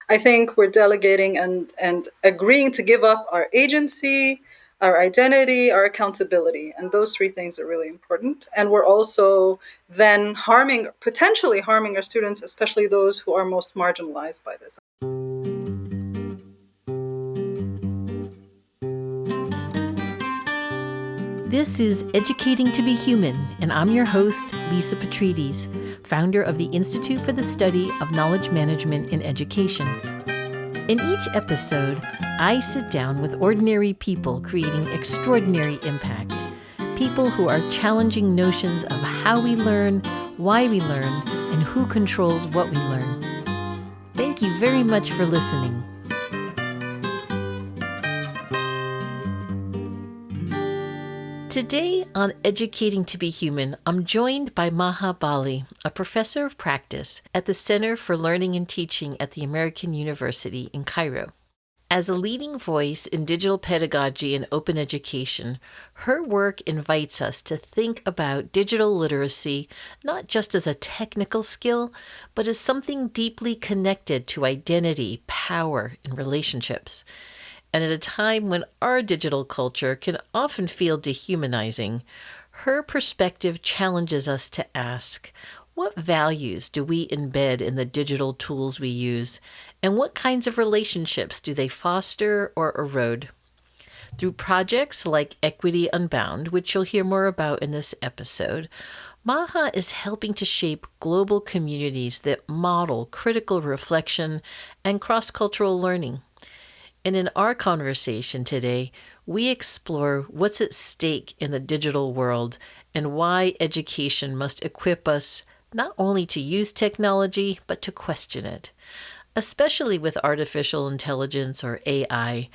I think we're delegating and agreeing to give up our agency, our identity, our accountability. And those three things are really important. And we're also then potentially harming our students, especially those who are most marginalized by this. This is Educating to Be Human, and I'm your host, Lisa Petrides, founder of the Institute for the Study of Knowledge Management in Education. In each episode, I sit down with ordinary people creating extraordinary impact. People who are challenging notions of how we learn, why we learn, and who controls what we learn. Thank you very much for listening. Today on Educating to Be Human, I'm joined by Maha Bali, a professor of practice at the Center for Learning and Teaching at the American University in Cairo. As a leading voice in digital pedagogy and open education, her work invites us to think about digital literacy not just as a technical skill, but as something deeply connected to identity, power, and relationships. And at a time when our digital culture can often feel dehumanizing, her perspective challenges us to ask, what values do we embed in the digital tools we use, and what kinds of relationships do they foster or erode? Through projects like Equity Unbound, which you'll hear more about in this episode, Maha is helping to shape global communities that model critical reflection and cross-cultural learning. And in our conversation today, we explore what's at stake in the digital world and why education must equip us not only to use technology, but to question it. Especially with artificial intelligence or AI,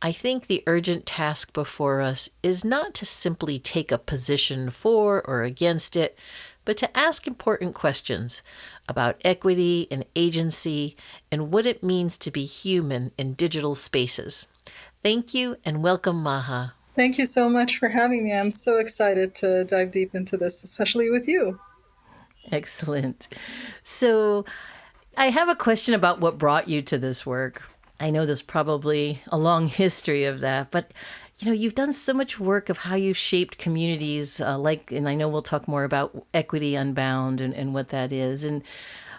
I think the urgent task before us is not to simply take a position for or against it, but to ask important questions about equity and agency and what it means to be human in digital spaces. Thank you and welcome, Maha. Thank you so much for having me. I'm so excited to dive deep into this, especially with you. Excellent. So, I have a question about what brought you to this work. I know there's probably a long history of that, but you've done so much work of how you've shaped communities, and I know we'll talk more about Equity Unbound and what that is.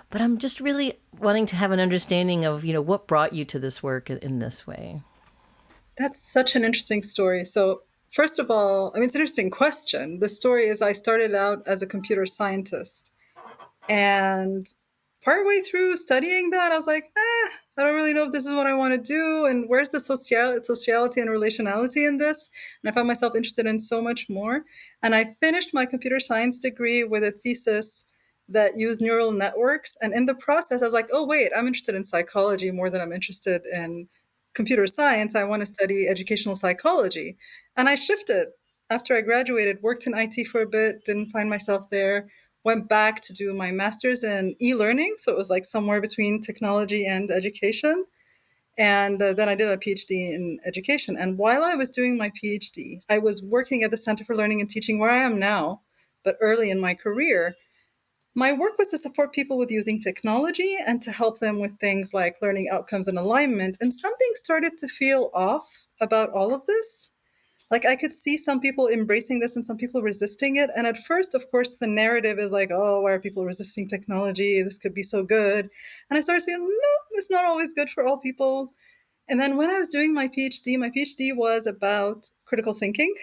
But I'm just really wanting to have an understanding of, what brought you to this work in this way. That's such an interesting story. So, first of all, I mean, it's an interesting question. The story is I started out as a computer scientist. And partway through studying that, I was like, I don't really know if this is what I want to do. And where's the sociality and relationality in this? And I found myself interested in so much more. And I finished my computer science degree with a thesis that used neural networks. And in the process, I was like, oh, wait, I'm interested in psychology more than I'm interested in computer science. I want to study educational psychology. And I shifted after I graduated, worked in IT for a bit, didn't find myself there, went back to do my master's in e-learning. So it was like somewhere between technology and education. And then I did a PhD in education. And while I was doing my PhD, I was working at the Center for Learning and Teaching where I am now, but early in my career. My work was to support people with using technology and to help them with things like learning outcomes and alignment. And something started to feel off about all of this. Like I could see some people embracing this and some people resisting it. And at first, of course, the narrative is like, oh, why are people resisting technology? This could be so good. And I started saying, no, it's not always good for all people. And then when I was doing my PhD was about critical thinking.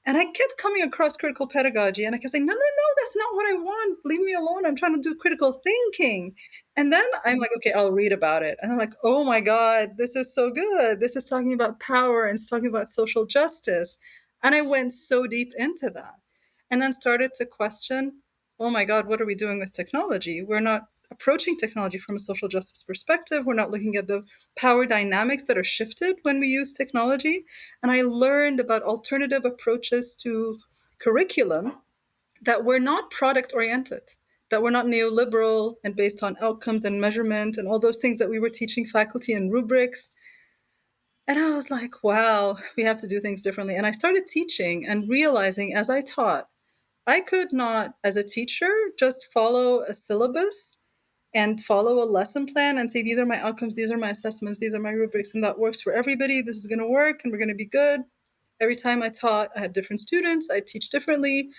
And I kept coming across critical pedagogy and I kept saying, no, no, no, that's not what I want. Leave me alone. I'm trying to do critical thinking. And then I'm like, okay, I'll read about it. And I'm like, oh my God, this is so good. This is talking about power and it's talking about social justice. And I went so deep into that and then started to question, oh my God, what are we doing with technology? We're not approaching technology from a social justice perspective. We're not looking at the power dynamics that are shifted when we use technology. And I learned about alternative approaches to curriculum that were not product oriented, that were not neoliberal and based on outcomes and measurement and all those things that we were teaching faculty in rubrics. And I was like, wow, we have to do things differently. And I started teaching and realizing as I taught, I could not, as a teacher, just follow a syllabus and follow a lesson plan and say, these are my outcomes, these are my assessments, these are my rubrics, and that works for everybody. This is going to work and we're going to be good. Every time I taught, I had different students, I teach differently.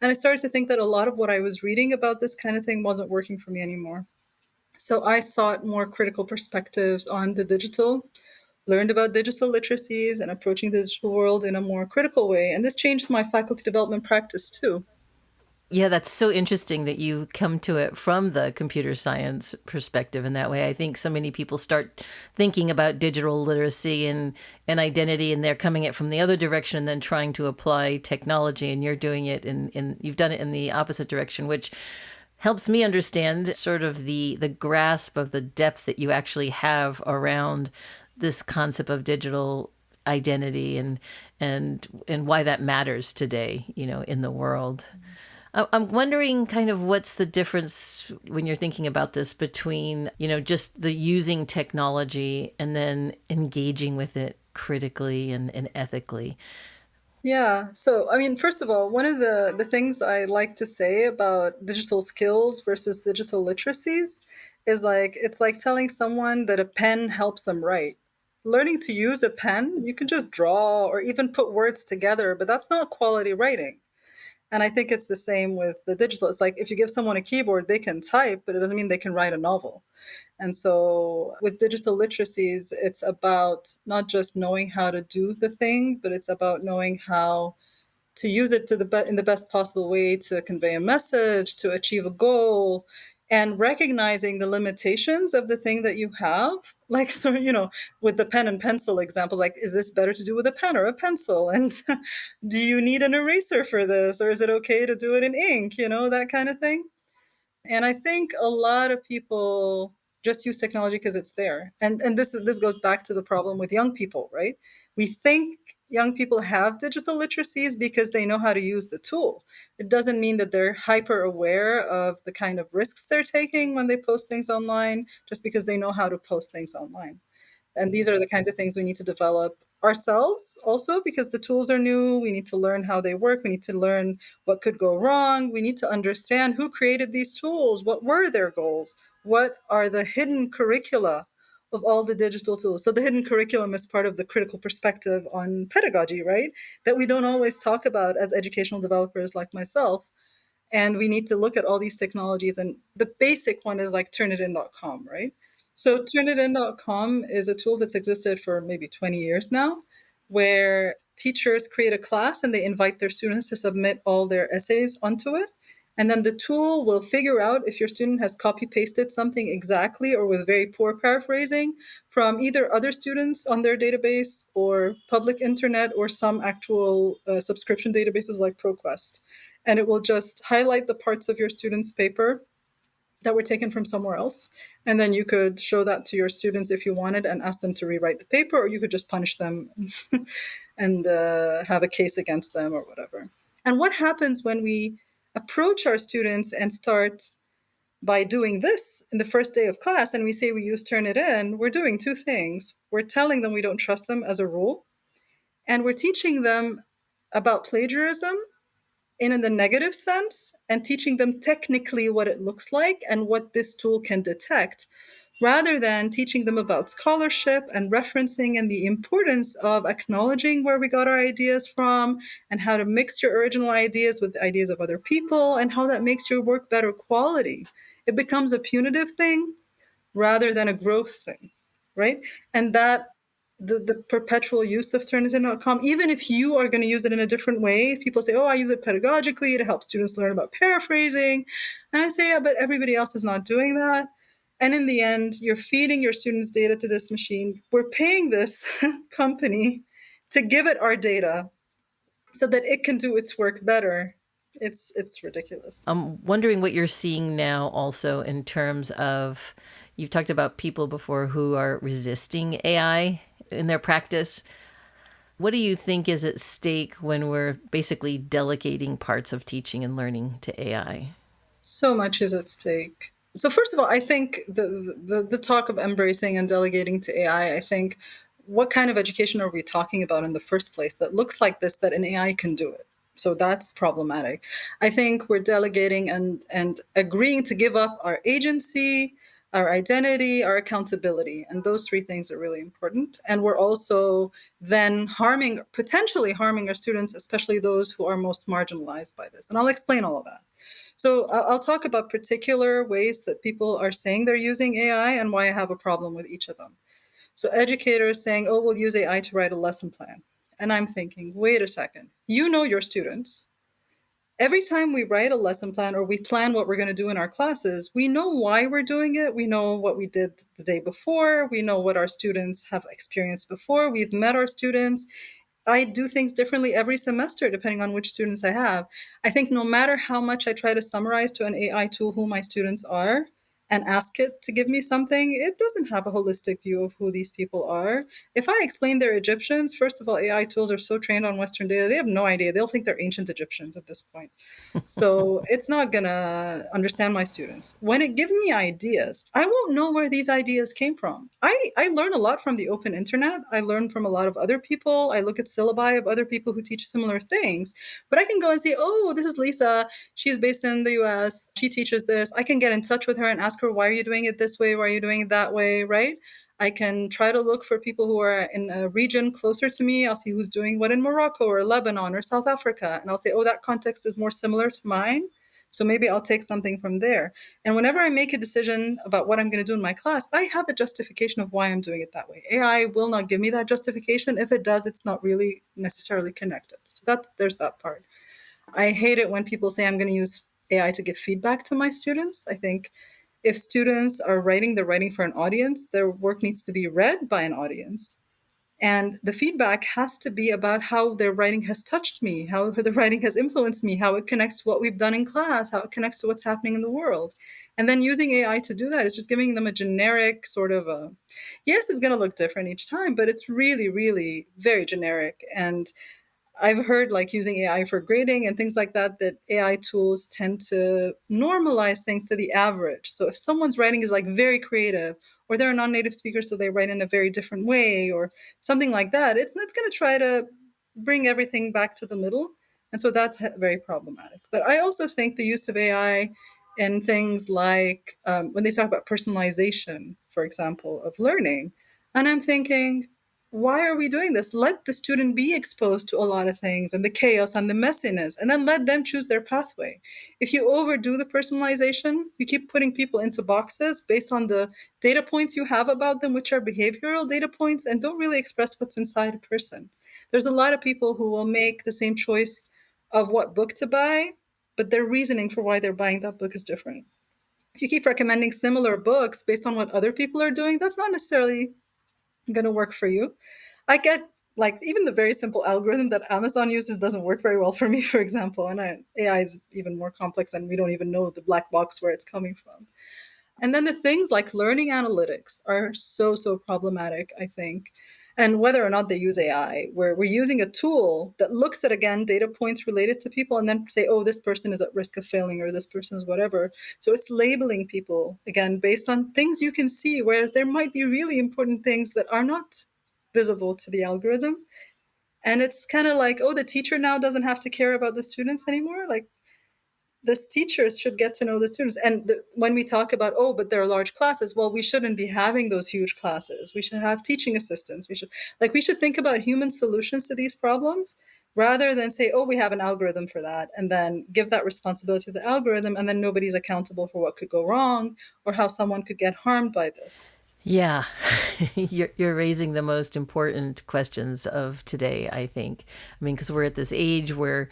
And I started to think that a lot of what I was reading about this kind of thing wasn't working for me anymore. So I sought more critical perspectives on the digital, learned about digital literacies and approaching the digital world in a more critical way. And this changed my faculty development practice too. Yeah, that's so interesting that you come to it from the computer science perspective in that way. I think so many people start thinking about digital literacy and identity, and they're coming it from the other direction and then trying to apply technology, and you're doing it in you've done it in the opposite direction, which helps me understand sort of the grasp of the depth that you actually have around this concept of digital identity and why that matters today, you know, in the world. I'm wondering kind of what's the difference when you're thinking about this between, you know, just the using technology and then engaging with it critically and ethically. Yeah. So, I mean, first of all, one of the things I like to say about digital skills versus digital literacies is like, it's like telling someone that a pen helps them write. Learning to use a pen, you can just draw or even put words together, but that's not quality writing. And I think it's the same with the digital. It's like if you give someone a keyboard, they can type, but it doesn't mean they can write a novel. And so with digital literacies, it's about not just knowing how to do the thing, but it's about knowing how to use it to in the best possible way to convey a message, to achieve a goal, and recognizing the limitations of the thing that you have. Like, so, you know, with the pen and pencil example, like, is this better to do with a pen or a pencil? And do you need an eraser for this? Or is it okay to do it in ink? You know, that kind of thing. And I think a lot of people just use technology because it's there. And this goes back to the problem with young people, right? We think young people have digital literacies because they know how to use the tool. It doesn't mean that they're hyper aware of the kind of risks they're taking when they post things online just because they know how to post things online. And these are the kinds of things we need to develop ourselves also because the tools are new. We need to learn how they work. We need to learn what could go wrong. We need to understand who created these tools. What were their goals? What are the hidden curricula of all the digital tools? So the hidden curriculum is part of the critical perspective on pedagogy, right? That we don't always talk about as educational developers like myself. And we need to look at all these technologies. And the basic one is like turnitin.com, right? So turnitin.com is a tool that's existed for maybe 20 years now, where teachers create a class and they invite their students to submit all their essays onto it. And then the tool will figure out if your student has copy pasted something exactly or with very poor paraphrasing from either other students on their database or public internet or some actual subscription databases like ProQuest. And it will just highlight the parts of your student's paper that were taken from somewhere else. And then you could show that to your students if you wanted and ask them to rewrite the paper, or you could just punish them and have a case against them or whatever. And what happens when we approach our students and start by doing this in the first day of class and we say we use Turnitin, we're doing two things. We're telling them we don't trust them as a rule, and we're teaching them about plagiarism in the negative sense and teaching them technically what it looks like and what this tool can detect, rather than teaching them about scholarship and referencing and the importance of acknowledging where we got our ideas from and how to mix your original ideas with the ideas of other people and how that makes your work better quality. It becomes a punitive thing rather than a growth thing, right? And that the perpetual use of Turnitin.com, even if you are going to use it in a different way, people say, oh, I use it pedagogically to help students learn about paraphrasing. And I say, yeah, but everybody else is not doing that. And in the end, you're feeding your students' data to this machine. We're paying this company to give it our data so that it can do its work better. It's ridiculous. I'm wondering what you're seeing now also in terms of, you've talked about people before who are resisting AI in their practice. What do you think is at stake when we're basically delegating parts of teaching and learning to AI? So much is at stake. So first of all, I think the talk of embracing and delegating to AI, I think, what kind of education are we talking about in the first place that looks like this, that an AI can do it? So that's problematic. I think we're delegating and agreeing to give up our agency, our identity, our accountability. And those three things are really important. And we're also then potentially harming our students, especially those who are most marginalized by this. And I'll explain all of that. So I'll talk about particular ways that people are saying they're using AI and why I have a problem with each of them. So educators saying, oh, we'll use AI to write a lesson plan. And I'm thinking, wait a second, you know your students. Every time we write a lesson plan or we plan what we're going to do in our classes, we know why we're doing it. We know what we did the day before. We know what our students have experienced before. We've met our students. I do things differently every semester depending on which students I have. I think no matter how much I try to summarize to an AI tool who my students are and ask it to give me something, it doesn't have a holistic view of who these people are. If I explain they're Egyptians, first of all, AI tools are so trained on Western data, they have no idea. They'll think they're ancient Egyptians at this point. So it's not gonna understand my students. When it gives me ideas, I won't know where these ideas came from. I learn a lot from the open internet. I learn from a lot of other people. I look at syllabi of other people who teach similar things. But I can go and say, oh, this is Lisa. She's based in the US. She teaches this. I can get in touch with her and ask her, why are you doing it this way? Why are you doing it that way? Right? I can try to look for people who are in a region closer to me. I'll see who's doing what in Morocco or Lebanon or South Africa. And I'll say, oh, that context is more similar to mine. So maybe I'll take something from there. And whenever I make a decision about what I'm going to do in my class, I have a justification of why I'm doing it that way. AI will not give me that justification. If it does, it's not really necessarily connected. So there's that part. I hate it when people say I'm going to use AI to give feedback to my students. I think if students are writing, they're writing for an audience, their work needs to be read by an audience. And the feedback has to be about how their writing has touched me, how the writing has influenced me, how it connects to what we've done in class, how it connects to what's happening in the world. And then using AI to do that is just giving them a generic sort of a, yes, it's going to look different each time, but it's really, really very generic. And I've heard like using AI for grading and things like that, that AI tools tend to normalize things to the average. So if someone's writing is like very creative, or they're a non-native speaker, so they write in a very different way, or something like that, it's not going to try to bring everything back to the middle. And so that's very problematic. But I also think the use of AI in things like when they talk about personalization, for example, of learning, and I'm thinking, why are we doing this? Let the student be exposed to a lot of things and the chaos and the messiness, and then let them choose their pathway. If you overdo the personalization, you keep putting people into boxes based on the data points you have about them, which are behavioral data points and don't really express what's inside a person. There's a lot of people who will make the same choice of what book to buy, but their reasoning for why they're buying that book is different. If you keep recommending similar books based on what other people are doing, that's not necessarily going to work for you. I get like even the very simple algorithm that Amazon uses doesn't work very well for me, for example. And AI is even more complex and we don't even know the black box where it's coming from. And then the things like learning analytics are so, so problematic, I think. And whether or not they use AI, where we're using a tool that looks at, again, data points related to people and then say, oh, this person is at risk of failing or this person is whatever. So it's labeling people, again, based on things you can see, whereas there might be really important things that are not visible to the algorithm. And it's kind of like, oh, the teacher now doesn't have to care about the students anymore. Like, the teachers should get to know the students. And when we talk about, oh, but there are large classes, well, we shouldn't be having those huge classes. We should have teaching assistants. We should think about human solutions to these problems rather than say, oh, we have an algorithm for that, and then give that responsibility to the algorithm, and then nobody's accountable for what could go wrong or how someone could get harmed by this. Yeah, you're raising the most important questions of today, I think. I mean, because we're at this age where,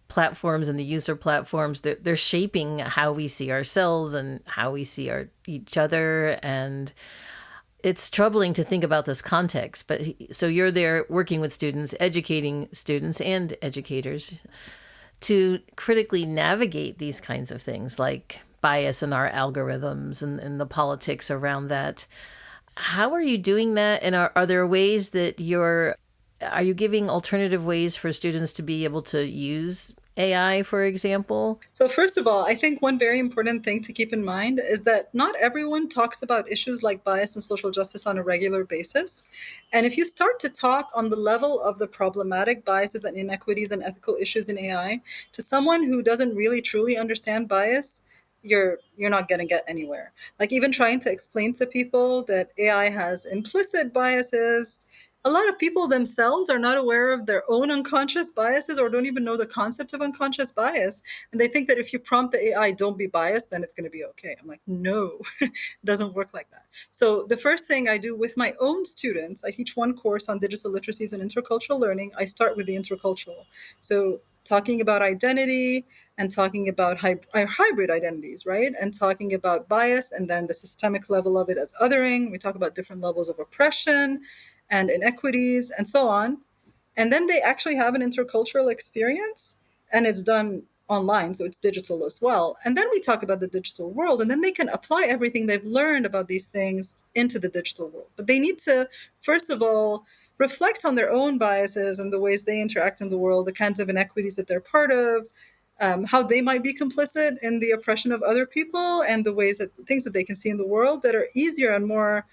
platforms and the use of platforms, they're shaping how we see ourselves and how we see each other. And it's troubling to think about this context. But so you're there working with students, educating students and educators to critically navigate these kinds of things like bias in our algorithms and the politics around that. How are you doing that? And are there ways that are you giving alternative ways for students to be able to use AI, for example? So, first of all, I think one very important thing to keep in mind is that not everyone talks about issues like bias and social justice on a regular basis. And if you start to talk on the level of the problematic biases and inequities and ethical issues in AI to someone who doesn't really truly understand bias, you're not going to get anywhere. Like even trying to explain to people that AI has implicit biases. A lot of people themselves are not aware of their own unconscious biases or don't even know the concept of unconscious bias. And they think that if you prompt the AI, don't be biased, then it's going to be okay. I'm like, no, it doesn't work like that. So the first thing I do with my own students, I teach one course on digital literacies and intercultural learning. I start with the intercultural. So talking about identity and talking about hybrid identities, right? And talking about bias and then the systemic level of it as othering. We talk about different levels of oppression and inequities and so on. And then they actually have an intercultural experience and it's done online, so it's digital as well. And then we talk about the digital world, and then they can apply everything they've learned about these things into the digital world. But they need to, first of all, reflect on their own biases and the ways they interact in the world, the kinds of inequities that they're part of, how they might be complicit in the oppression of other people, and the ways that things that they can see in the world that are easier and more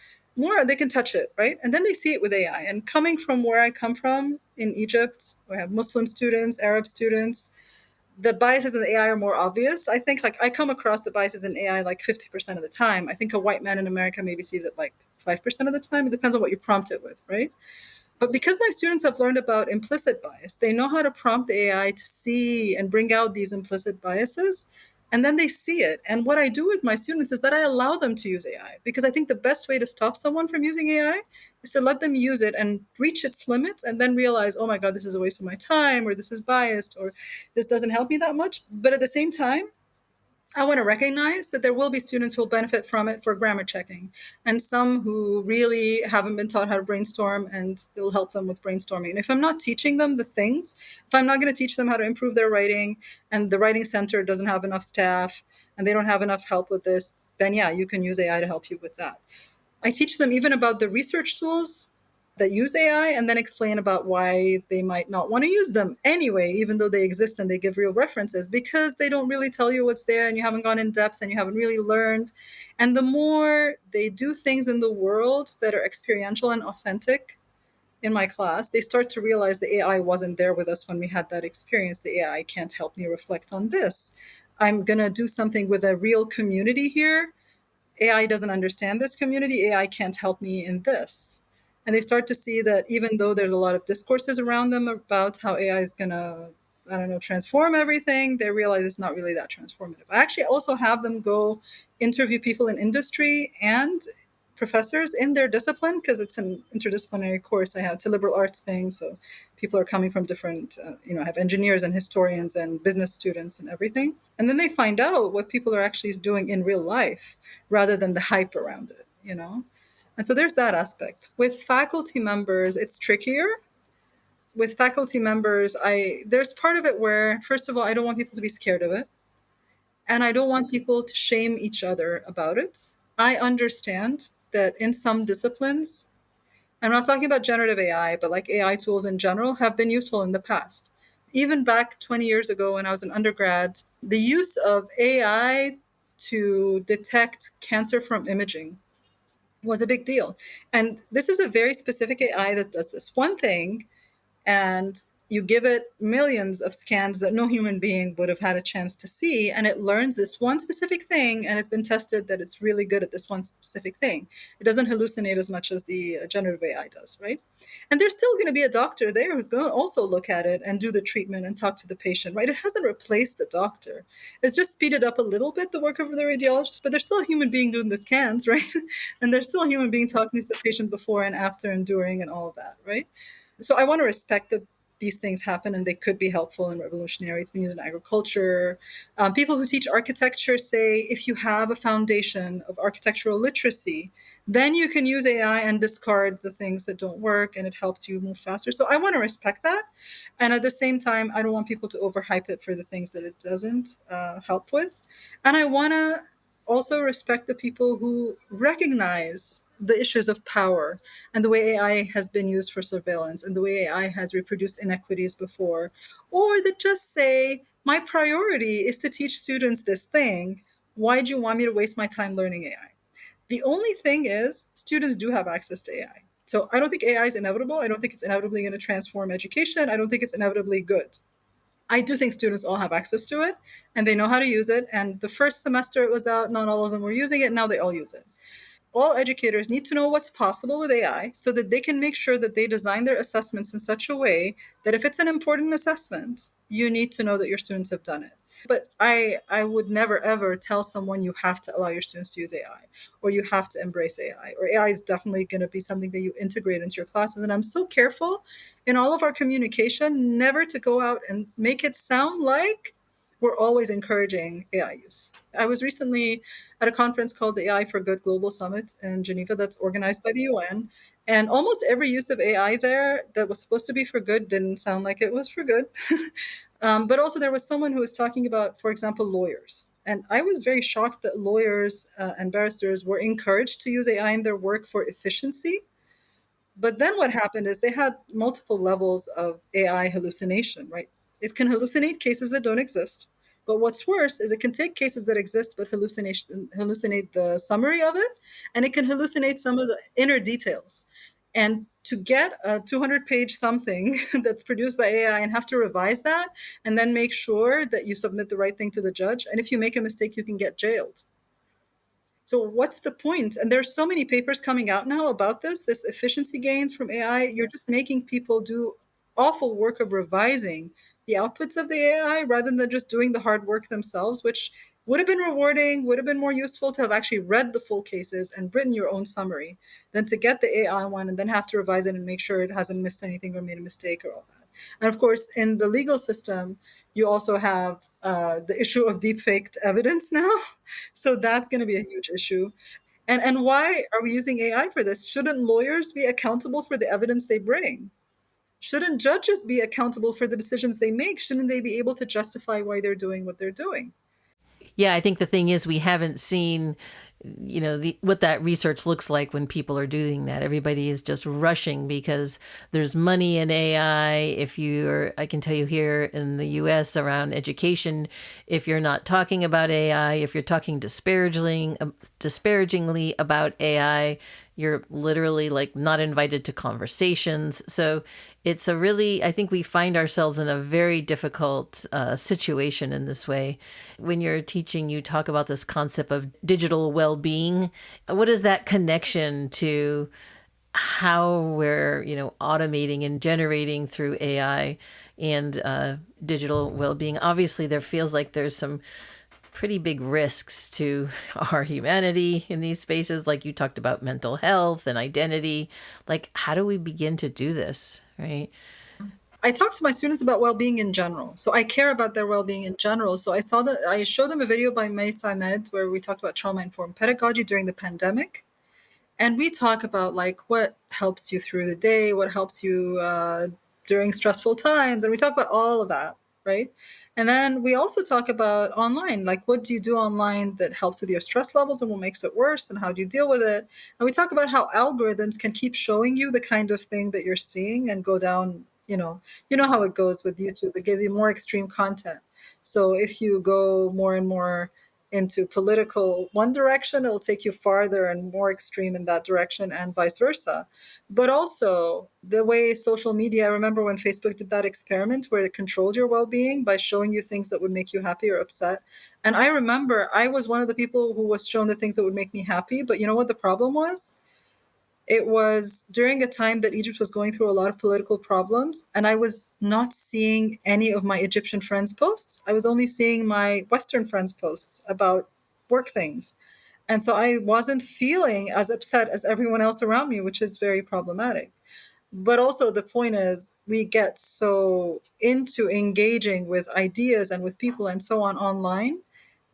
they can touch it, right? And then they see it with AI. And coming from where I come from in Egypt, we have Muslim students, Arab students, the biases in the AI are more obvious. I think like I come across the biases in AI like 50% of the time. I think a white man in America maybe sees it like 5% of the time. It depends on what you prompt it with, right? But because my students have learned about implicit bias, they know how to prompt the AI to see and bring out these implicit biases. And then they see it. And what I do with my students is that I allow them to use AI because I think the best way to stop someone from using AI is to let them use it and reach its limits and then realize, oh my God, this is a waste of my time, or this is biased, or this doesn't help me that much. But at the same time, I want to recognize that there will be students who will benefit from it for grammar checking, and some who really haven't been taught how to brainstorm, and it'll help them with brainstorming. And if I'm not teaching them the things, if I'm not going to teach them how to improve their writing, and the writing center doesn't have enough staff, and they don't have enough help with this, then yeah, you can use AI to help you with that. I teach them even about the research tools that use AI and then explain about why they might not want to use them anyway, even though they exist and they give real references, because they don't really tell you what's there and you haven't gone in depth and you haven't really learned. And the more they do things in the world that are experiential and authentic in my class, they start to realize the AI wasn't there with us when we had that experience. The AI can't help me reflect on this. I'm going to do something with a real community here. AI doesn't understand this community. AI can't help me in this. And they start to see that even though there's a lot of discourses around them about how AI is going to, I don't know, transform everything, they realize it's not really that transformative. I actually also have them go interview people in industry and professors in their discipline because it's an interdisciplinary course. I have it's a liberal arts thing, so people are coming from different, I have engineers and historians and business students and everything. And then they find out what people are actually doing in real life rather than the hype around it. And so there's that aspect. With faculty members, it's trickier. With faculty members, there's part of it where, first of all, I don't want people to be scared of it. And I don't want people to shame each other about it. I understand that in some disciplines, I'm not talking about generative AI, but like AI tools in general have been useful in the past. Even back 20 years ago when I was an undergrad, the use of AI to detect cancer from imaging was a big deal. And this is a very specific AI that does this one thing, and you give it millions of scans that no human being would have had a chance to see, and it learns this one specific thing, and it's been tested that it's really good at this one specific thing. It doesn't hallucinate as much as the generative AI does, right? And there's still going to be a doctor there who's going to also look at it and do the treatment and talk to the patient, right? It hasn't replaced the doctor. It's just speeded up a little bit the work of the radiologist, but there's still a human being doing the scans, right? And there's still a human being talking to the patient before and after and during and all of that, right? So I want to respect that these things happen and they could be helpful and revolutionary. It's been used in agriculture. People who teach architecture say if you have a foundation of architectural literacy, then you can use AI and discard the things that don't work and it helps you move faster. So I want to respect that. And at the same time, I don't want people to overhype it for the things that it doesn't help with. And I want to also respect the people who recognize the issues of power and the way AI has been used for surveillance and the way AI has reproduced inequities before, or that just say, my priority is to teach students this thing. Why do you want me to waste my time learning AI? The only thing is, students do have access to AI. So I don't think AI is inevitable. I don't think it's inevitably going to transform education. I don't think it's inevitably good. I do think students all have access to it and they know how to use it. And the first semester it was out, not all of them were using it. Now they all use it. All educators need to know what's possible with AI so that they can make sure that they design their assessments in such a way that if it's an important assessment, you need to know that your students have done it. But I would never ever tell someone you have to allow your students to use AI or you have to embrace AI or AI is definitely going to be something that you integrate into your classes. And I'm so careful in all of our communication never to go out and make it sound like we're always encouraging AI use. I was recently at a conference called the AI for Good Global Summit in Geneva that's organized by the UN. And almost every use of AI there that was supposed to be for good didn't sound like it was for good. But also, there was someone who was talking about, for example, lawyers. And I was very shocked that lawyers and barristers were encouraged to use AI in their work for efficiency. But then what happened is they had multiple levels of AI hallucination, right? It can hallucinate cases that don't exist. But what's worse is it can take cases that exist but hallucinate the summary of it, and it can hallucinate some of the inner details. And to get a 200-page something that's produced by AI and have to revise that and then make sure that you submit the right thing to the judge, and if you make a mistake, you can get jailed. So what's the point? And there's so many papers coming out now about this efficiency gains from AI. You're just making people do awful work of revising the outputs of the AI rather than just doing the hard work themselves, which would have been rewarding, would have been more useful to have actually read the full cases and written your own summary than to get the AI one and then have to revise it and make sure it hasn't missed anything or made a mistake or all that. And of course, in the legal system, you also have the issue of deepfaked evidence now. So that's going to be a huge issue. And why are we using AI for this? Shouldn't lawyers be accountable for the evidence they bring? Shouldn't judges be accountable for the decisions they make? Shouldn't they be able to justify why they're doing what they're doing? Yeah, I think the thing is we haven't seen, what that research looks like when people are doing that. Everybody is just rushing because there's money in AI. If you're, I can tell you here in the US around education, if you're not talking about AI, if you're talking disparagingly about AI, you're literally like not invited to conversations. So it's a really, I think we find ourselves in a very difficult situation in this way. When you're teaching, you talk about this concept of digital well being. What is that connection to how we're, automating and generating through AI and digital well being? Obviously, there feels like there's some pretty big risks to our humanity in these spaces. Like you talked about mental health and identity. Like, how do we begin to do this? Right. I talk to my students about well-being in general. So I care about their well-being in general. So I showed them a video by May Samed where we talked about trauma-informed pedagogy during the pandemic. And we talk about like what helps you through the day, what helps you during stressful times, and we talk about all of that, right? And then we also talk about online, like what do you do online that helps with your stress levels and what makes it worse, and how do you deal with it? And we talk about how algorithms can keep showing you the kind of thing that you're seeing and go down. You know how it goes with YouTube. It gives you more extreme content. So if you go more and more into political one direction, it'll take you farther and more extreme in that direction, and vice versa. But also the way social media, I remember when Facebook did that experiment where it controlled your well-being by showing you things that would make you happy or upset. And I remember I was one of the people who was shown the things that would make me happy. But you know what the problem was? It was during a time that Egypt was going through a lot of political problems, and I was not seeing any of my Egyptian friends' posts. I was only seeing my Western friends' posts about work things. And so I wasn't feeling as upset as everyone else around me, which is very problematic. But also, the point is, we get so into engaging with ideas and with people and so on online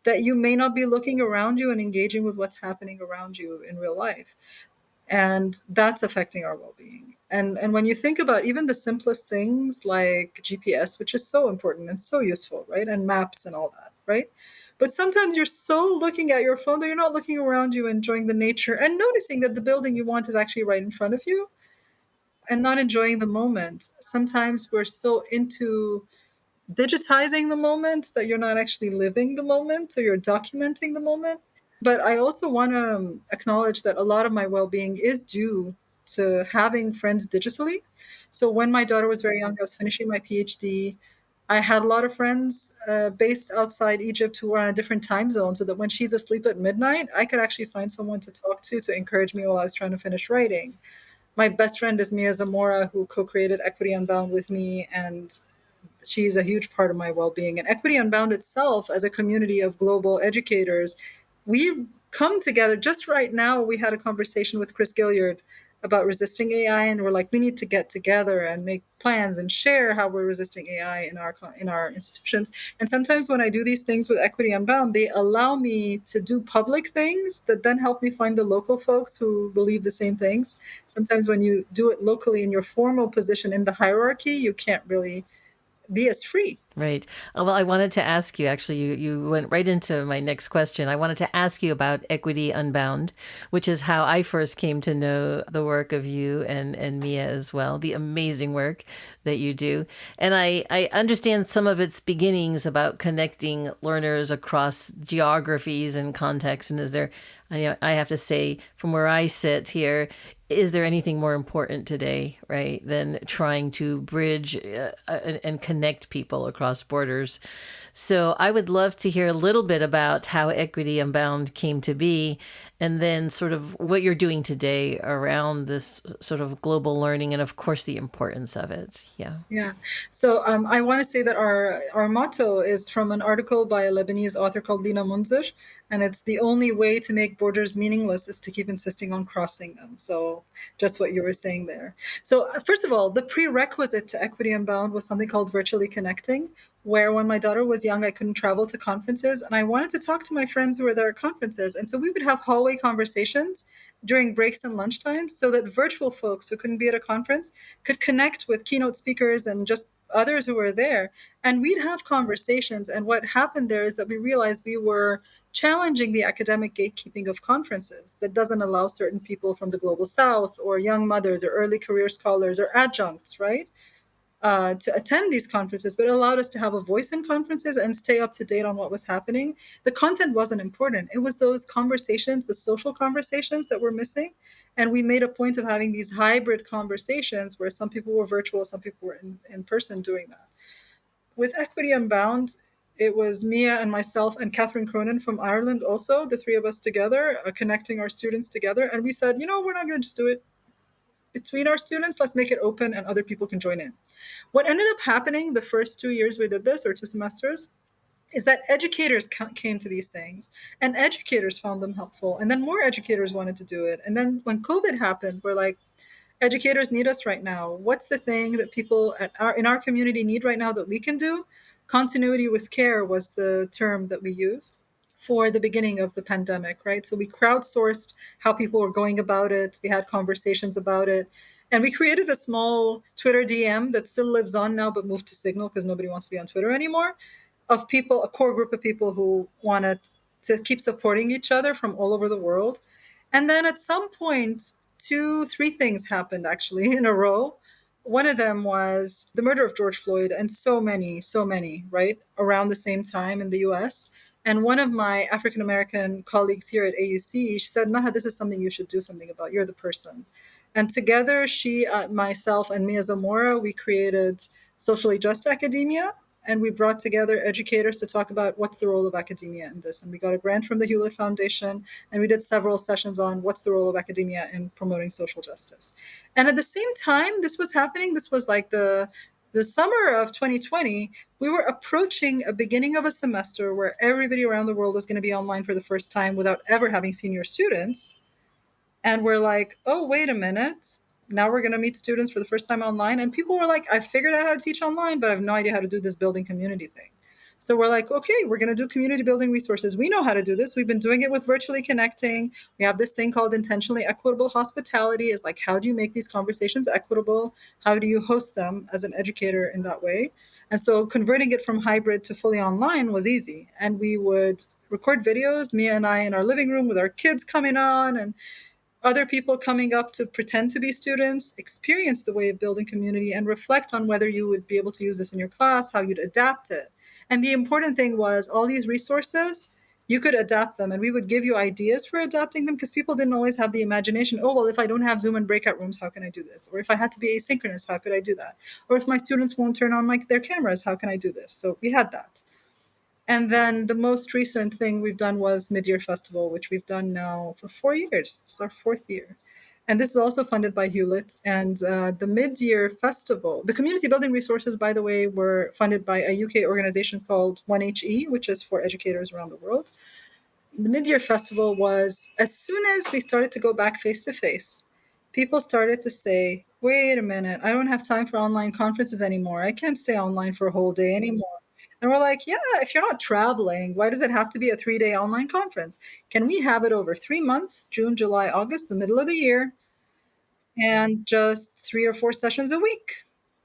that you may not be looking around you and engaging with what's happening around you in real life, and that's affecting our well-being. And when you think about even the simplest things like GPS, which is so important and so useful, right, and maps and all that, right, but sometimes you're so looking at your phone that you're not looking around you, enjoying the nature and noticing that the building you want is actually right in front of you, and not enjoying the moment. Sometimes we're so into digitizing the moment that you're not actually living the moment, or you're documenting the moment. But I also want to acknowledge that a lot of my well-being is due to having friends digitally. So when my daughter was very young, I was finishing my PhD. I had a lot of friends based outside Egypt who were on a different time zone, so that when she's asleep at midnight, I could actually find someone to talk to encourage me while I was trying to finish writing. My best friend is Mia Zamora, who co-created Equity Unbound with me, and she's a huge part of my well-being. And Equity Unbound itself, as a community of global educators, we come together. Just right now, we had a conversation with Chris Gilliard about resisting AI, and we're like, we need to get together and make plans and share how we're resisting AI in our institutions. And sometimes when I do these things with Equity Unbound, they allow me to do public things that then help me find the local folks who believe the same things. Sometimes when you do it locally in your formal position in the hierarchy, you can't really be as free. Right. Well, I wanted to ask you actually, you went right into my next question. I wanted to ask you about Equity Unbound, which is how I first came to know the work of you and Mia as well, the amazing work that you do. And I understand some of its beginnings about connecting learners across geographies and contexts. And is there, I have to say, from where I sit here, is there anything more important today, right, than trying to bridge and connect people across borders? So I would love to hear a little bit about how Equity Unbound came to be, and then sort of what you're doing today around this sort of global learning and, of course, the importance of it. Yeah. Yeah. So I want to say that our motto is from an article by a Lebanese author called Lina Munzer, and it's the only way to make borders meaningless is to keep insisting on crossing them. So just what you were saying there. So first of all, the prerequisite to Equity Unbound was something called virtually connecting, where when my daughter was young, I couldn't travel to conferences, and I wanted to talk to my friends who were there at conferences, and so we would have hallway conversations during breaks and lunchtimes so that virtual folks who couldn't be at a conference could connect with keynote speakers and just others who were there. And we'd have conversations. And what happened there is that we realized we were challenging the academic gatekeeping of conferences that doesn't allow certain people from the global south or young mothers or early career scholars or adjuncts, right? To attend these conferences, but it allowed us to have a voice in conferences and stay up to date on what was happening. The content wasn't important. It was those conversations, the social conversations that were missing. And we made a point of having these hybrid conversations where some people were virtual, some people were in person doing that. With Equity Unbound, it was Mia and myself and Catherine Cronin from Ireland also, the three of us together, connecting our students together. And we said, we're not going to just do it between our students. Let's make it open and other people can join in. What ended up happening the first 2 years we did this, or 2 semesters, is that educators came to these things and educators found them helpful. And then more educators wanted to do it. And then when COVID happened, we're like, educators need us right now. What's the thing that people in our community need right now that we can do? Continuity with care was the term that we used for the beginning of the pandemic, right? So we crowdsourced how people were going about it. We had conversations about it. And we created a small Twitter DM that still lives on now, but moved to Signal because nobody wants to be on Twitter anymore, of people, a core group of people who wanted to keep supporting each other from all over the world. And then at some point, two, three things happened actually in a row. One of them was the murder of George Floyd, and so many, right, around the same time in the US. And one of my African American colleagues here at AUC, she said, Maha, this is something you should do something about. You're the person. And together, she, myself, and Mia Zamora, we created Socially Just Academia. And we brought together educators to talk about what's the role of academia in this. And we got a grant from the Hewlett Foundation, and we did several sessions on what's the role of academia in promoting social justice. And at the same time, this was happening. This was like the summer of 2020, we were approaching a beginning of a semester where everybody around the world was going to be online for the first time without ever having seen your students. And we're like, oh, wait a minute. Now we're going to meet students for the first time online. And people were like, I figured out how to teach online, but I have no idea how to do this building community thing. So we're like, okay, we're going to do community building resources. We know how to do this. We've been doing it with virtually connecting. We have this thing called intentionally equitable hospitality. Is like, how do you make these conversations equitable? How do you host them as an educator in that way? And so converting it from hybrid to fully online was easy. And we would record videos, Mia and I in our living room with our kids coming on and other people coming up to pretend to be students, experience the way of building community, and reflect on whether you would be able to use this in your class, how you'd adapt it. And the important thing was all these resources, you could adapt them, and we would give you ideas for adapting them, because people didn't always have the imagination. Oh, well, if I don't have Zoom and breakout rooms, how can I do this? Or if I had to be asynchronous, how could I do that? Or if my students won't turn on their cameras, how can I do this? So we had that. And then the most recent thing we've done was Mid-Year Festival, which we've done now for 4 years. This is our fourth year. And this is also funded by Hewlett. And the Mid-Year Festival, the community building resources, by the way, were funded by a UK organization called 1HE, which is for educators around the world. The Mid-Year Festival was, as soon as we started to go back face to face, people started to say, wait a minute, I don't have time for online conferences anymore. I can't stay online for a whole day anymore. And we're like, yeah, if you're not traveling, why does it have to be a 3 day online conference? Can we have it over 3 months, June, July, August, the middle of the year, and just 3 or 4 sessions a week?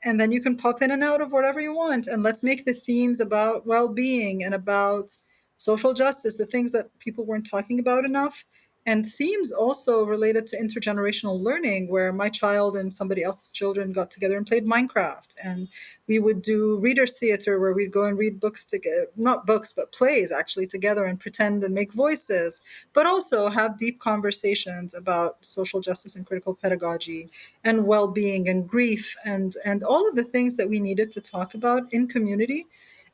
And then you can pop in and out of whatever you want. And let's make the themes about well being and about social justice, the things that people weren't talking about enough. And themes also related to intergenerational learning, where my child and somebody else's children got together and played Minecraft. And we would do readers' theater, where we'd go and read books together, not books, but plays actually together, and pretend and make voices, but also have deep conversations about social justice and critical pedagogy and well-being and grief and all of the things that we needed to talk about in community.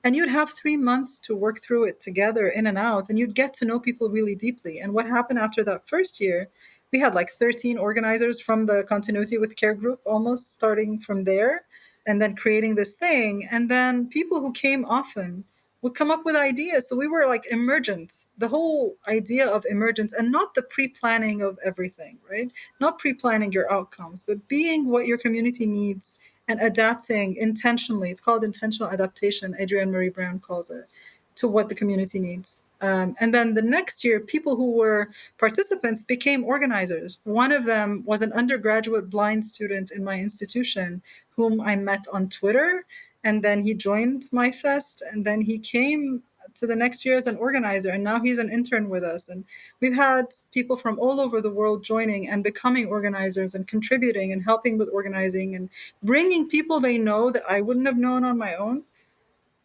And you'd have 3 months to work through it together, in and out, and you'd get to know people really deeply. And what happened after that first year, we had like 13 organizers from the Continuity with Care group, almost starting from there, and then creating this thing. And then people who came often would come up with ideas. So we were like emergent, the whole idea of emergence, and not the pre-planning of everything, right? Not pre-planning your outcomes, but being what your community needs and adapting intentionally. It's called intentional adaptation, Adrienne Marie Brown calls it, to what the community needs. And then the next year, people who were participants became organizers. One of them was an undergraduate blind student in my institution whom I met on Twitter. And then he joined my fest, and then he came to the next year as an organizer, and now he's an intern with us. And we've had people from all over the world joining and becoming organizers and contributing and helping with organizing and bringing people they know that I wouldn't have known on my own.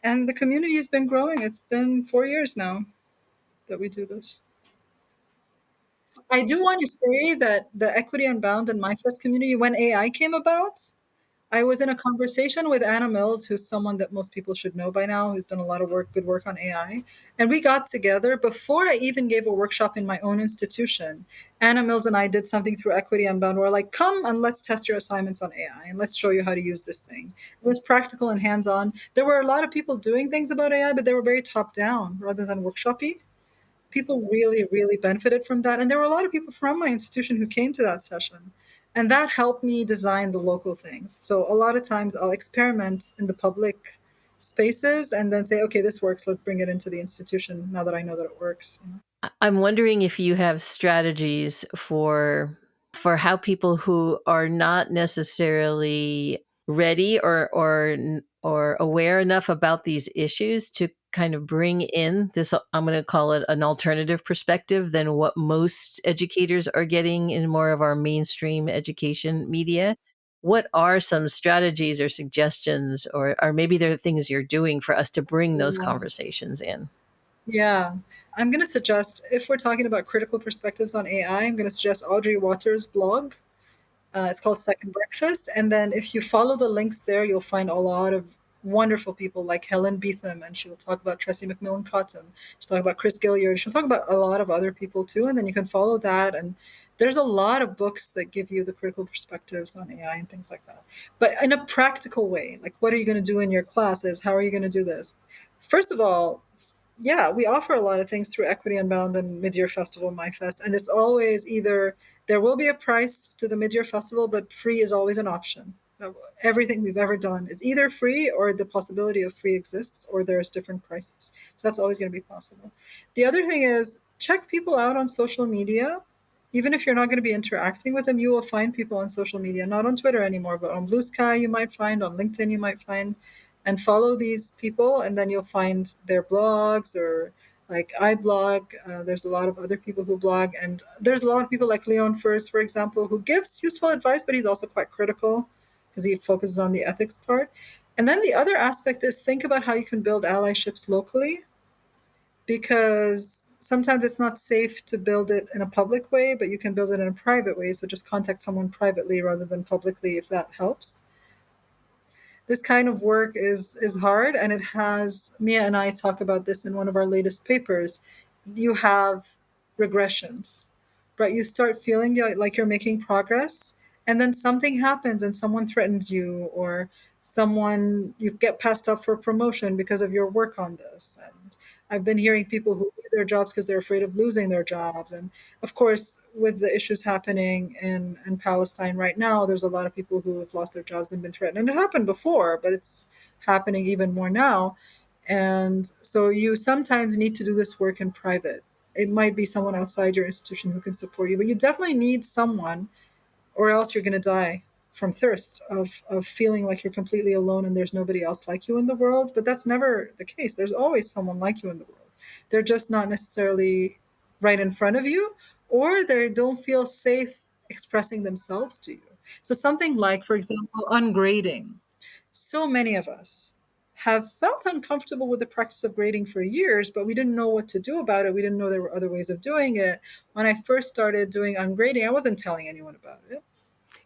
And the community has been growing. It's been 4 years now that we do this. I do want to say that the Equity Unbound and MyFest community, when AI came about, I was in a conversation with Anna Mills, who's someone that most people should know by now, who's done a lot of work, good work on AI. And we got together before I even gave a workshop in my own institution. Anna Mills and I did something through Equity Unbound. We're like, come and let's test your assignments on AI and let's show you how to use this thing. It was practical and hands on. There were a lot of people doing things about AI, but they were very top down rather than workshopy. People really, really benefited from that. And there were a lot of people from my institution who came to that session. And that helped me design the local things. So a lot of times I'll experiment in the public spaces and then say, okay, this works. Let's bring it into the institution now that I know that it works. I'm wondering if you have strategies for how people who are not necessarily ready or aware enough about these issues to kind of bring in this, I'm going to call it an alternative perspective than what most educators are getting in more of our mainstream education media. What are some strategies or suggestions, or maybe there are things you're doing for us to bring those conversations in? Yeah. I'm going to suggest, if we're talking about critical perspectives on AI, I'm going to suggest Audrey Waters' blog. It's called Second Breakfast. And then if you follow the links there, you'll find a lot of wonderful people like Helen Beetham, and she'll talk about Tressie McMillan Cotton. She'll talk about Chris Gilliard. She'll talk about a lot of other people too. And then you can follow that. And there's a lot of books that give you the critical perspectives on AI and things like that. But in a practical way, like what are you going to do in your classes? How are you going to do this? First of all, yeah, we offer a lot of things through Equity Unbound and Mid-Year Festival, MyFest, and it's always either there will be a price to the Mid-Year Festival, but free is always an option. Everything we've ever done is either free or the possibility of free exists, or there's different prices. So that's always going to be possible. The other thing is check people out on social media. Even if you're not going to be interacting with them, you will find people on social media, not on Twitter anymore, but on Blue Sky you might find, on LinkedIn you might find, and follow these people, and then you'll find their blogs, or like I blog. There's a lot of other people who blog, and there's a lot of people like Leon Furs, for example, who gives useful advice, but he's also quite critical because he focuses on the ethics part. And then the other aspect is think about how you can build allyships locally, because sometimes it's not safe to build it in a public way, but you can build it in a private way. So just contact someone privately rather than publicly if that helps. This kind of work is hard, and it has, Mia and I talk about this in one of our latest papers. You have regressions, right? You start feeling like you're making progress, and then something happens and someone threatens you, or someone, you get passed up for promotion because of your work on this. And I've been hearing people who leave their jobs because they're afraid of losing their jobs. And of course, with the issues happening in Palestine right now, there's a lot of people who have lost their jobs and been threatened. And it happened before, but it's happening even more now. And so you sometimes need to do this work in private. It might be someone outside your institution who can support you, but you definitely need someone, or else you're going to die from thirst, of feeling like you're completely alone and there's nobody else like you in the world. But that's never the case. There's always someone like you in the world. They're just not necessarily right in front of you, or they don't feel safe expressing themselves to you. So something like, for example, ungrading. So many of us have felt uncomfortable with the practice of grading for years, but we didn't know what to do about it. We didn't know there were other ways of doing it. When I first started doing ungrading, I wasn't telling anyone about it.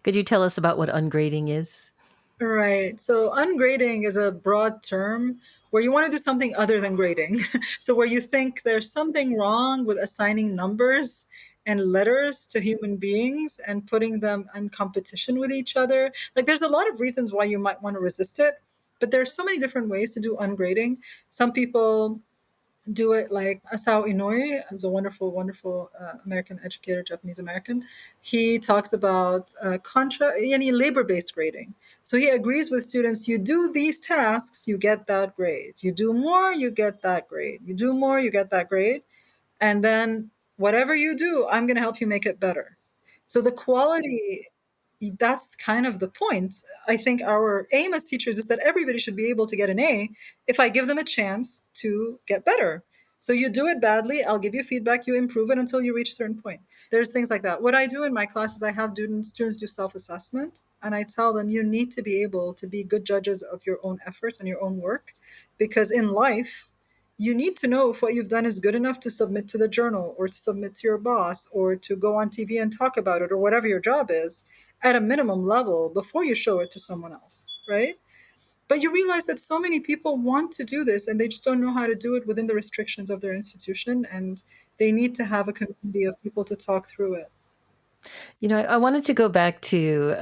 Could you tell us about what ungrading is? Right. So ungrading is a broad term where you want to do something other than grading. So where you think there's something wrong with assigning numbers and letters to human beings and putting them in competition with each other. Like there's a lot of reasons why you might want to resist it, but there's so many different ways to do ungrading. Some people do it like Asao Inoue, who's a wonderful, wonderful American educator, Japanese American. He talks about any labor-based grading. So he agrees with students: you do these tasks, you get that grade. You do more, you get that grade. You do more, you get that grade. And then whatever you do, I'm going to help you make it better. So the quality, that's kind of the point. I think our aim as teachers is that everybody should be able to get an A if I give them a chance to get better. So you do it badly, I'll give you feedback, you improve it until you reach a certain point. There's things like that. What I do in my classes, I have students do self-assessment, and I tell them you need to be able to be good judges of your own efforts and your own work, because in life, you need to know if what you've done is good enough to submit to the journal, or to submit to your boss, or to go on TV and talk about it, or whatever your job is, at a minimum level before you show it to someone else, right? But you realize that so many people want to do this and they just don't know how to do it within the restrictions of their institution, and they need to have a community of people to talk through it. I wanted to go back to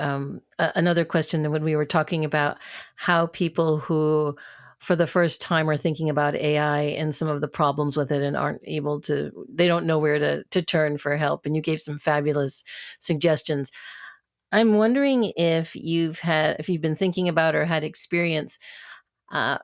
another question when we were talking about how people who, for the first time, are thinking about AI and some of the problems with it and aren't able to, they don't know where to turn for help. And you gave some fabulous suggestions. I'm wondering if you've been thinking about or had experience uh,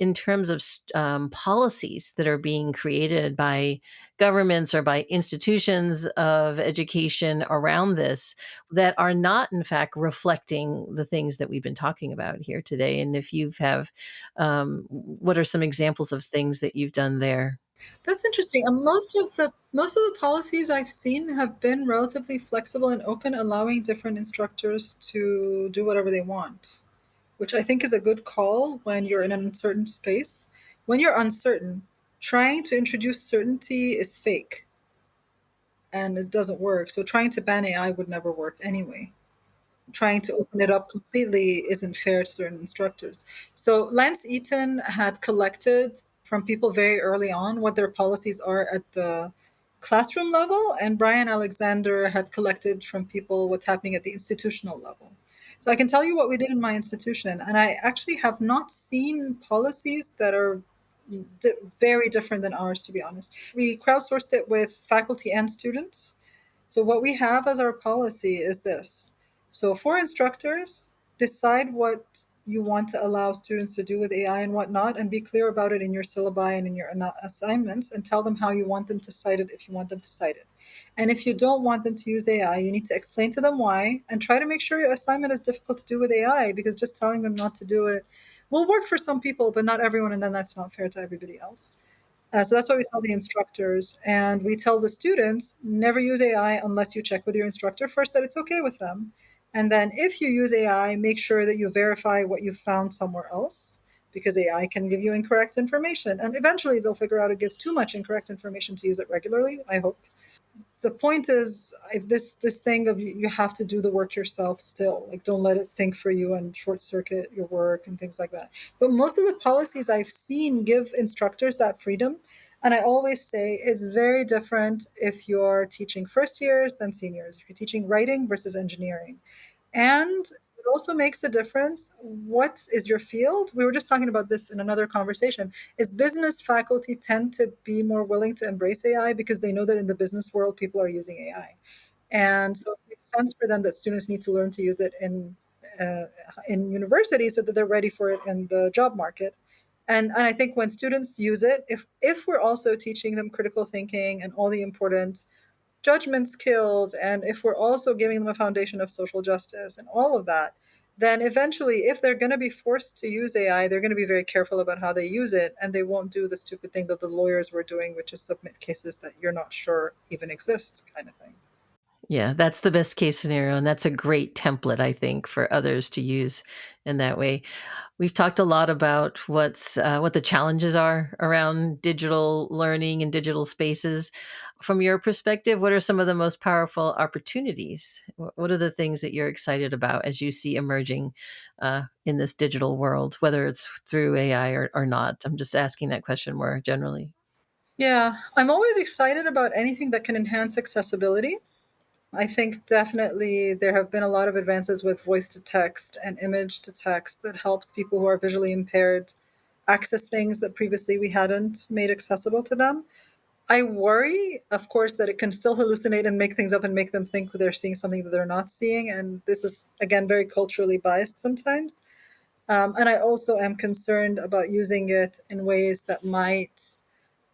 in terms of policies that are being created by governments or by institutions of education around this that are not, in fact, reflecting the things that we've been talking about here today. And if you have, what are some examples of things that you've done there? That's interesting. Most of the policies I've seen have been relatively flexible and open, allowing different instructors to do whatever they want, which I think is a good call when you're in an uncertain space. When you're uncertain, trying to introduce certainty is fake and it doesn't work. So trying to ban AI would never work anyway. Trying to open it up completely isn't fair to certain instructors. So Lance Eaton had collected from people very early on what their policies are at the classroom level, and Brian Alexander had collected from people what's happening at the institutional level. So I can tell you what we did in my institution, and I actually have not seen policies that are very different than ours, to be honest. We crowdsourced it with faculty and students. So, what we have as our policy is this. So, for instructors, decide what you want to allow students to do with AI and whatnot, and be clear about it in your syllabi and in your assignments, and tell them how you want them to cite it if you want them to cite it. And if you don't want them to use AI, you need to explain to them why, and try to make sure your assignment is difficult to do with AI, because just telling them not to do it will work for some people, but not everyone, and then that's not fair to everybody else. So that's what we tell the instructors. And we tell the students, never use AI unless you check with your instructor first that it's okay with them. And then if you use AI, make sure that you verify what you found somewhere else, because AI can give you incorrect information. And eventually they'll figure out it gives too much incorrect information to use it regularly, I hope. The point is this thing of you have to do the work yourself still. Like, don't let it think for you and short circuit your work and things like that. But most of the policies I've seen give instructors that freedom. And I always say it's very different if you're teaching first years than seniors, if you're teaching writing versus engineering. And it also makes a difference. What is your field? We were just talking about this in another conversation. Is business faculty tend to be more willing to embrace AI because they know that in the business world, people are using AI. And so it makes sense for them that students need to learn to use it uh, in university so that they're ready for it in the job market. And I think when students use it, if we're also teaching them critical thinking and all the important judgment skills, and if we're also giving them a foundation of social justice and all of that, then eventually, if they're going to be forced to use AI, they're going to be very careful about how they use it, and they won't do the stupid thing that the lawyers were doing, which is submit cases that you're not sure even exist, kind of thing. Yeah, that's the best case scenario. And that's a great template, I think, for others to use in that way. We've talked a lot about what the challenges are around digital learning and digital spaces. From your perspective, what are some of the most powerful opportunities? What are the things that you're excited about as you see emerging in this digital world, whether it's through AI or not? I'm just asking that question more generally. Yeah, I'm always excited about anything that can enhance accessibility. I think definitely there have been a lot of advances with voice to text and image to text that helps people who are visually impaired access things that previously we hadn't made accessible to them. I worry, of course, that it can still hallucinate and make things up and make them think they're seeing something that they're not seeing. And this is, again, very culturally biased sometimes. And I also am concerned about using it in ways that might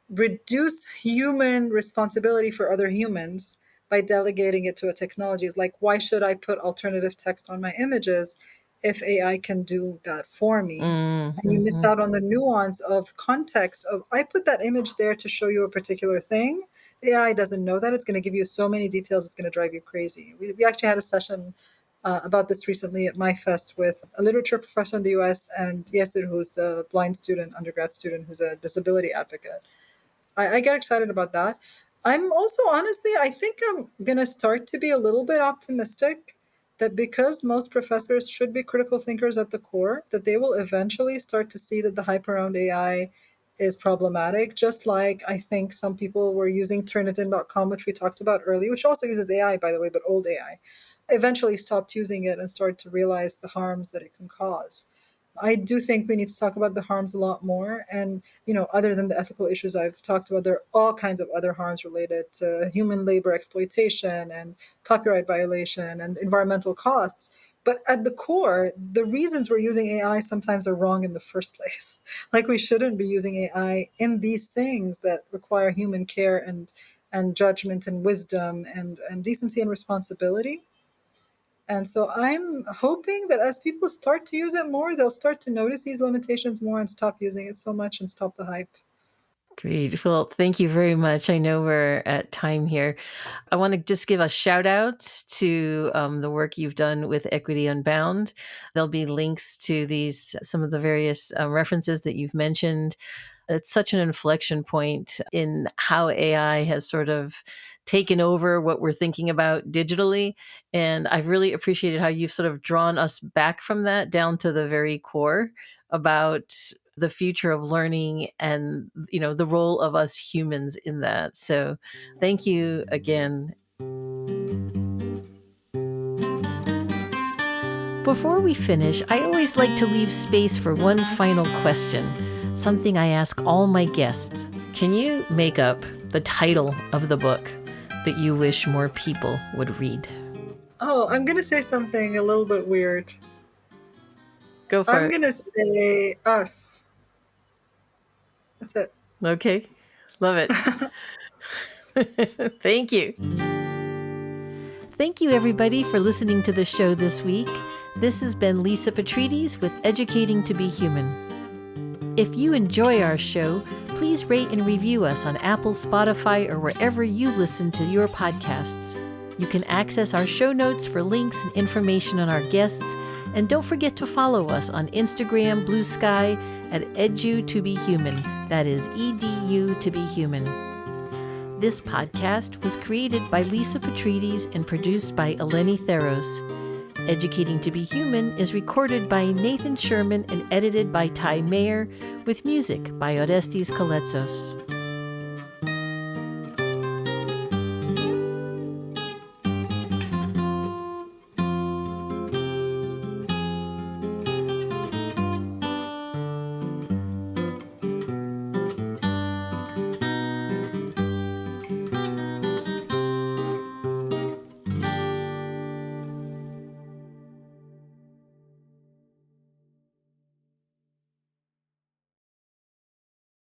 reduce human responsibility for other humans by delegating it to a technology. It's like, why should I put alternative text on my images if AI can do that for me? And you miss Mm-hmm. out on the nuance of context of, I put that image there to show you a particular thing. The AI doesn't know that. It's going to give you so many details, it's going to drive you crazy. We actually had a session about this recently at my fest with a literature professor in the US and Yasir, who's the blind student, undergrad student, who's a disability advocate. I get excited about that. I'm also honestly, I think I'm going to start to be a little bit optimistic that because most professors should be critical thinkers at the core, that they will eventually start to see that the hype around AI is problematic. Just like I think some people were using Turnitin.com, which we talked about earlier, which also uses AI, by the way, but old AI, eventually stopped using it and started to realize the harms that it can cause. I do think we need to talk about the harms a lot more. And, other than the ethical issues I've talked about, there are all kinds of other harms related to human labor exploitation and copyright violation and environmental costs. But at the core, the reasons we're using AI sometimes are wrong in the first place. Like, we shouldn't be using AI in these things that require human care and judgment and wisdom and decency and responsibility. And so I'm hoping that as people start to use it more, they'll start to notice these limitations more and stop using it so much and stop the hype. Great. Well, thank you very much. I know we're at time here. I want to just give a shout out to the work you've done with Equity Unbound. There'll be links to some of the various references that you've mentioned. It's such an inflection point in how AI has sort of taken over what we're thinking about digitally. And I've really appreciated how you've sort of drawn us back from that down to the very core about the future of learning and the role of us humans in that. So thank you again. Before we finish, I always like to leave space for one final question, something I ask all my guests. Can you make up the title of the book that you wish more people would read? Oh, I'm going to say something a little bit weird. Go for I'm it. going to say us. That's it. Okay. Love it. Thank you. Thank you, everybody, for listening to the show this week. This has been Lisa Petrides with Educating to Be Human. If you enjoy our show, please rate and review us on Apple, Spotify, or wherever you listen to your podcasts. You can access our show notes for links and information on our guests, and don't forget to follow us on Instagram, Blue Sky, at Edu to be Human. That is EDU to be Human. This podcast was created by Lisa Petrides and produced by Eleni Theros. Educating to be Human is recorded by Nathan Sherman and edited by Ty Mayer, with music by Orestes Kaletsos.